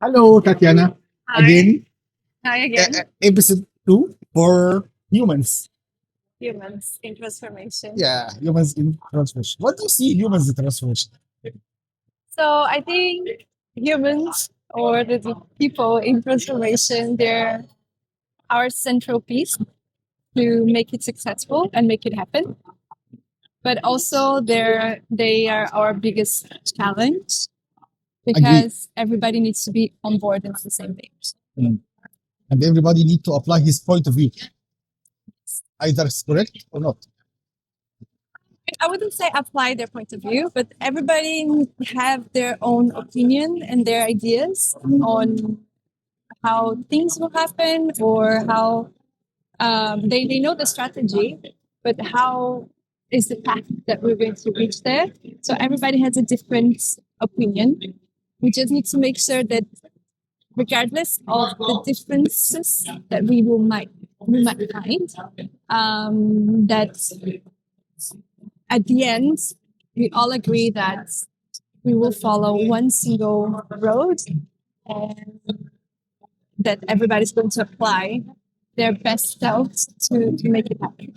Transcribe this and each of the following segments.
Hello, Tatiana. Hi. Again, Hi again. episode 2 for humans. Humans in transformation. Yeah, humans in transformation. What do you see humans in transformation? So I think humans or the people in transformation, they're our central piece to make it successful and make it happen. But also they are our biggest challenge Agree. because everybody needs to be on board and on the same page. Mm. And everybody need to apply his point of view. Either it's correct or not. I wouldn't say apply their point of view, but everybody have their own opinion and their ideas on how things will happen or how they know the strategy, but how is the path that we're going to reach there? So everybody has a different opinion. We just need to make sure that regardless of the differences that we might find, that at the end we all agree that we will follow one single road and that everybody's going to apply their best selves to make it happen.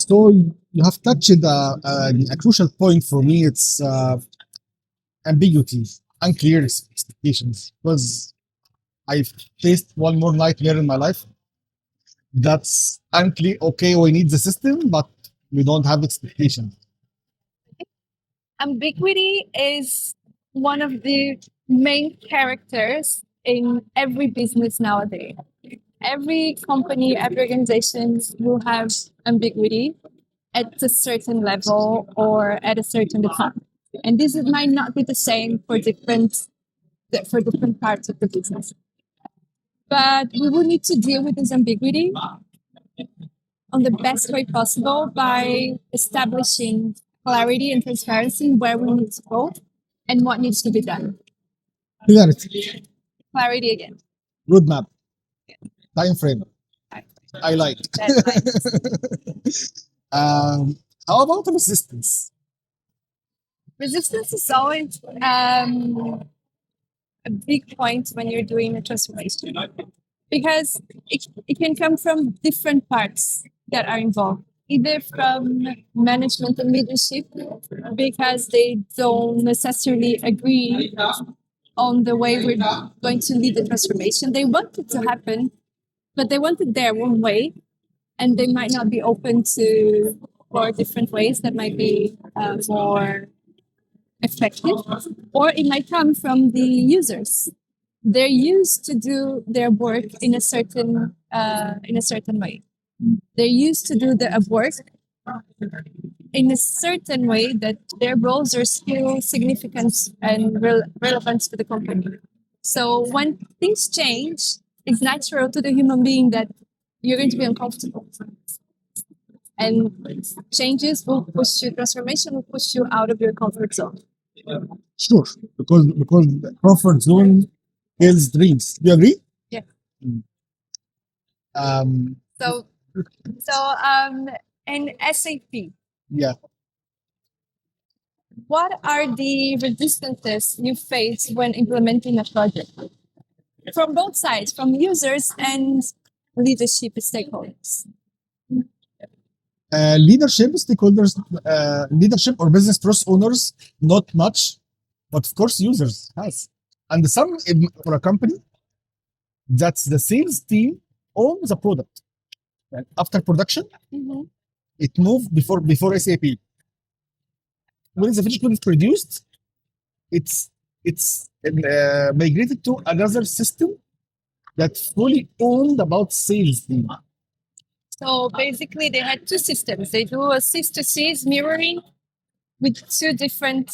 So you have touched a crucial point for me. It's ambiguity, unclear expectations. Because I faced one more nightmare in my life. That's unclear. Okay, we need the system, but we don't have expectations. Ambiguity is one of the main characters in every business nowadays. Every company, every organization will have ambiguity at a certain level or at a certain department. And this might not be the same for different parts of the business. But we will need to deal with this ambiguity on the best way possible by establishing clarity and transparency where we need to go and what needs to be done. Clarity, Clarity again. roadmap, time frame. I like. That's right. How about resistance? Resistance is always a big point when you're doing a transformation because it can come from different parts that are involved, either from management and leadership because they don't necessarily agree on the way we're going to lead the transformation. They want it to happen, but they want it their own way, and they might not be open to for different ways that might be more effective, or it might come from the users. They're used to do their work in a certain way. They're used to do the work in a certain way that their roles are still significant and relevant to the company. So when things change, it's natural to the human being that you're going to be uncomfortable. And changes will push you, transformation will push you out of your comfort zone. Sure, because the comfort zone kills dreams. Do you agree? Yeah. Mm. Um, So, so in SAP, yeah. what are the resistances you face when implementing a project? From both sides, from users and leadership stakeholders. Leadership stakeholders, leadership or business process owners, not much, but of course users has. And for a company, that's the sales team owns the product. And after production, Mhm. it moved before SAP. When the finished product is produced, it's migrated to another system that's fully owned about sales team. So basically, they had two systems. They do a sys to sys mirroring with two different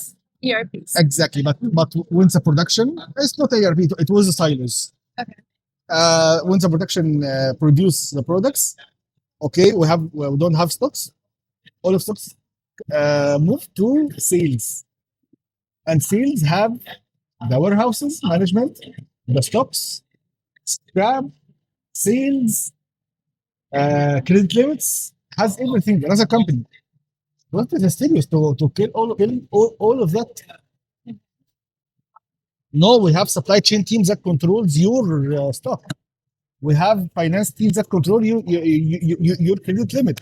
ERPs. Exactly, but when the production, it's not ERP, it was the silos. Okay. When the production produce the products, okay, we don't have stocks. All of stocks move to sales, and sales have the warehouses management, the stocks, scrap, sales, credit limits, has everything. Another company. What is the serious to kill all of that? No, we have supply chain teams that controls your stock. We have finance teams that control your credit limit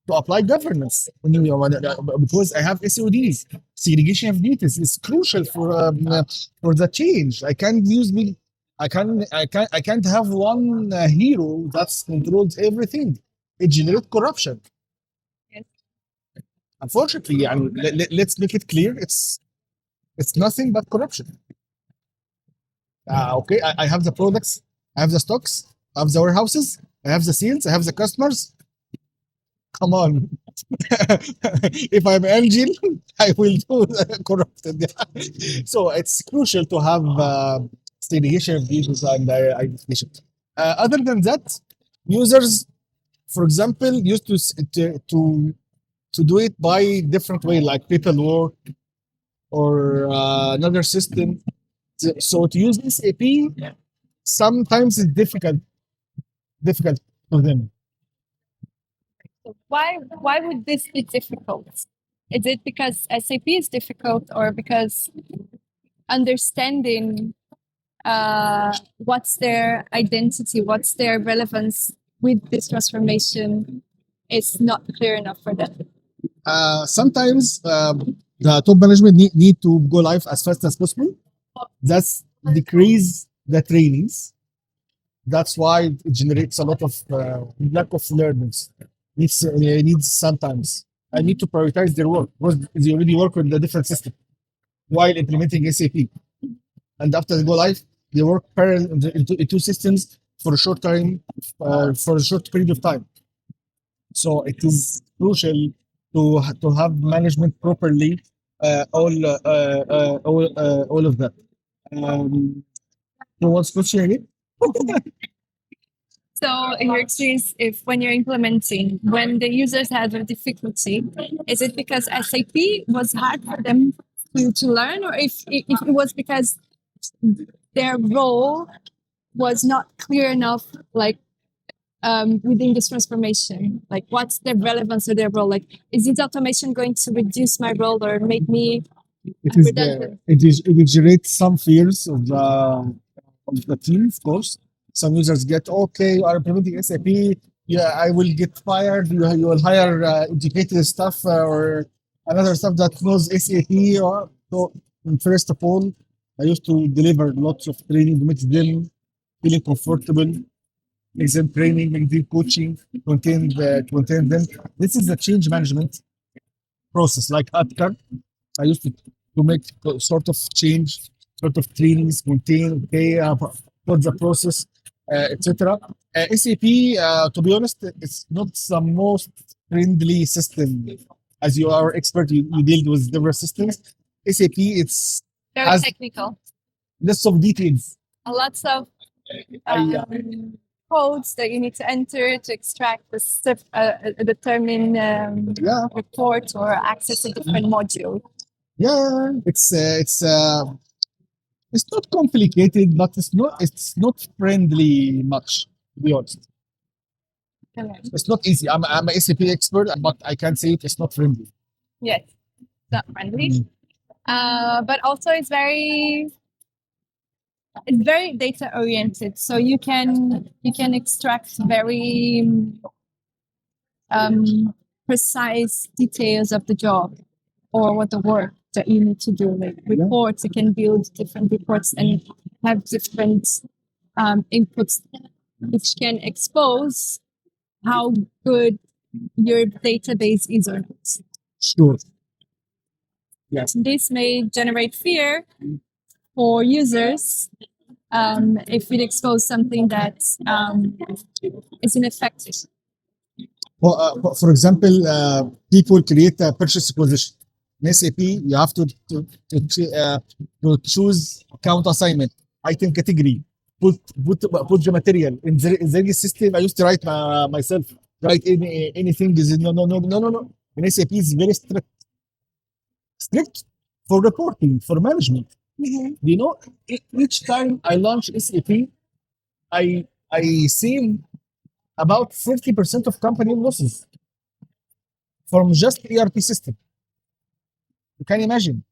to apply governance. Because I have SODs, segregation of duties is crucial for the change. I can't use me. I can't have one hero that controls everything. It generates corruption. Yes. Unfortunately, يعني, let's make it clear. It's nothing but corruption. Okay, I have the products, I have the stocks, I have the warehouses, I have the sales, I have the customers. Come on. If I'm angel, I will do corrupted. So it's crucial to have segregation of users and identification. Other than that, users, for example, used to do it by different way, like paperwork or another system. So to use SAP, sometimes it's difficult for them. So why would this be difficult? Is it because SAP is difficult, or because understanding what's their identity, what's their relevance with this transformation is not clear enough for them? Sometimes the top management need to go live as fast as possible. That's decrease the trainings. That's why it generates a lot of lack of learners. Needs sometimes. I need to prioritize their work because they already work with a different system while implementing SAP. And after they go live, they work parallel in two systems for a short time, for a short period of time. So it is crucial to have management properly, all of that. So what's question again? So, in your experience, if when you're implementing, when the users have a difficulty, is it because SAP was hard for them to learn, or if it was because their role was not clear enough, like within this transformation? Like, what's the relevance of their role? Like, is this automation going to reduce my role or make me redundant? It generates some fears of the team, of course. Some users get, okay, you are implementing SAP. Yeah, I will get fired. You will hire educated staff or another staff that knows SAP. So, first of all, I used to deliver lots of training to make them feeling comfortable, make them training, make them coaching, contain them. This is the change management process, like Atkar. I used to make sort of change, sort of trainings, maintain, okay, for the process, etc. SAP, to be honest, it's not the most friendly system. As you are expert, you deal with different systems. SAP, it's Very has technical. lots of details. Lots of codes that you need to enter to extract a determined Yeah, report or access a different module. yeah, it's not complicated, but it's not friendly much. To be honest, Correct. it's not easy. I'm a SAP expert, but I can't say it's not friendly. Yes, it's not friendly. But also it's very data oriented. So you can extract very precise details of the job or what the work that you need to do. Like reports, you can build different reports and have different inputs, which can expose how good your database is or not. Sure. Yes. This may generate fear for users if it exposes something that is ineffective. Well, for example, people create a purchase requisition. In SAP, you have to choose account assignment, item category, put the material in the system. I used to write myself, write anything is no. In SAP, it's very strict for reporting, for management. Mhm. You know, each time I launch SAP, I save about 50% of company losses from just ERP system. You can imagine.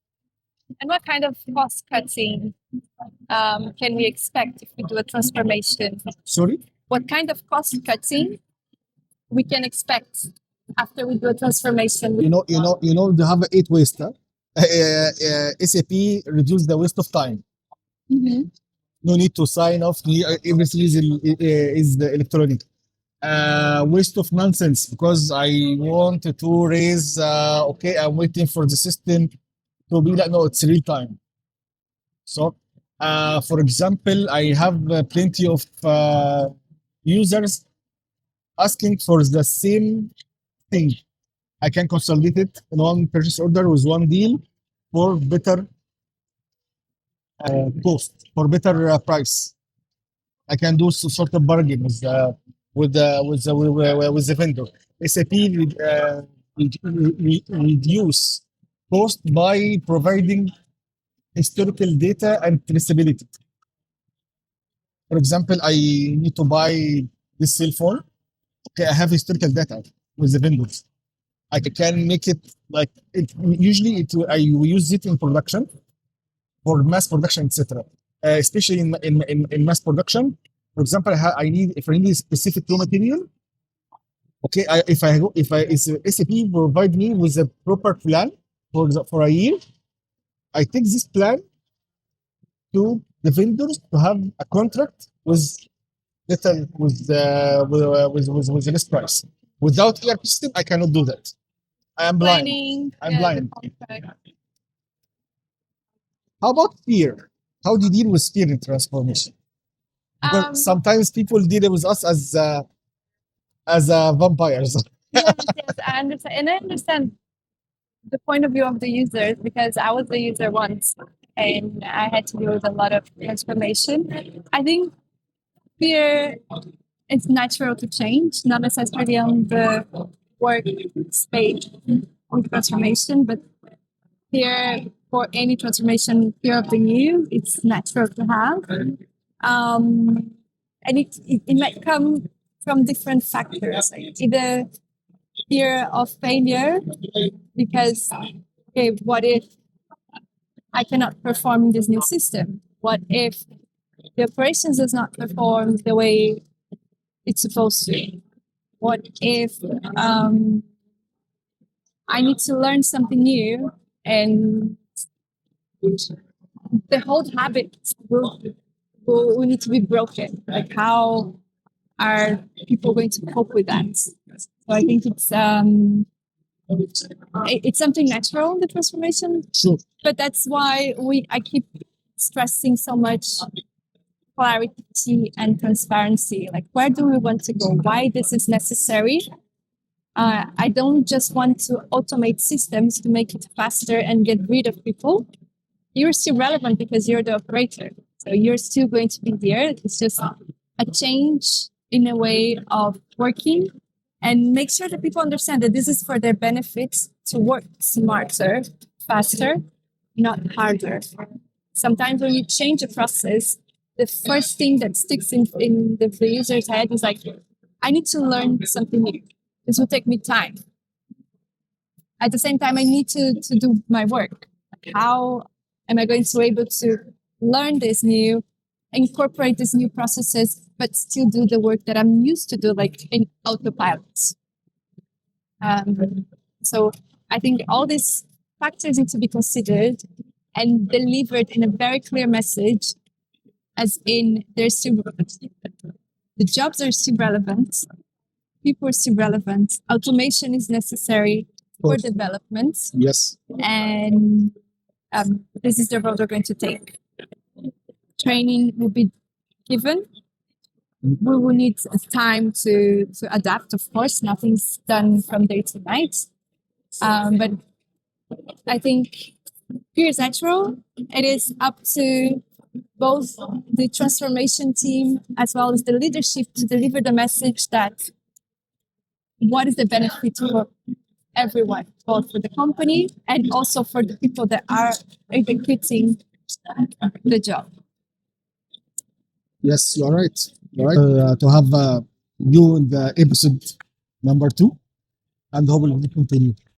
And what kind of cost cutting can we expect if we do a transformation? Sorry? What kind of cost cutting we can expect after we do a transformation? They have 8 waste. SAP reduce the waste of time. Mhm. No need to sign off. Everything is the electronic. Waste of nonsense because I wanted to raise. Okay, I'm waiting for the system to be like, no, it's real time. So, for example, I have plenty of users asking for the same thing. I can consolidate it in one purchase order with one deal for better cost, for better price. I can do some sort of bargain with the vendor. SAP reduce cost by providing historical data and traceability. For example, I need to buy this cell phone. Okay, I have historical data with the vendors. I can make it like it. Usually, I use it in production for mass production, etc. Especially in mass production. For example, I need if I need a specific raw material. Okay, if SAP provide me with a proper plan for a year, I take this plan to the vendors to have a contract with the list price. Without ERP system, I cannot do that. I am blind. Planning, I'm the blind. contract. How about fear? How do you deal with fear in transformation? Because Um, sometimes people deal with us as vampires. yes, yes, I understand. And I understand the point of view of the users because I was the user once and I had to deal with a lot of transformation. I think fear is natural to change, not necessarily on the work space of transformation, but fear for any transformation, fear of the new, it's natural to have. And it might come from different factors, like either fear of failure, because, okay, what if I cannot perform in this new system? What if the operations does not perform the way it's supposed to? What if I need to learn something new and the whole habit will need to be broken? Like, how are people going to cope with that? So I think it's something natural, the transformation. Sure. But that's why I keep stressing so much clarity and transparency. Like, where do we want to go? Why this is necessary? I don't just want to automate systems to make it faster and get rid of people. You're still relevant because you're the operator. So you're still going to be there. It's just a change in a way of working, and make sure that people understand that this is for their benefits to work smarter, faster, not harder. Sometimes when you change a process, the first thing that sticks in the user's head is like, I need to learn something new. This will take me time. At the same time, I need to do my work. Like, how am I going to be able to learn this new, incorporate these new processes, but still do the work that I'm used to do, like in autopilot? So I think all these factors need to be considered and delivered in a very clear message, as in there's still the jobs are still relevant, people are still relevant, automation is necessary for development, Yes. and this is the road we're going to take. Training will be given. We will need time to adapt, of course. Nothing's done from day to night. But I think fear is natural. It is up to both the transformation team as well as the leadership to deliver the message that what is the benefit for everyone, both for the company and also for the people that are executing the job. Yes, you're right. You're right. To have you in the episode number 2, and hopefully we continue.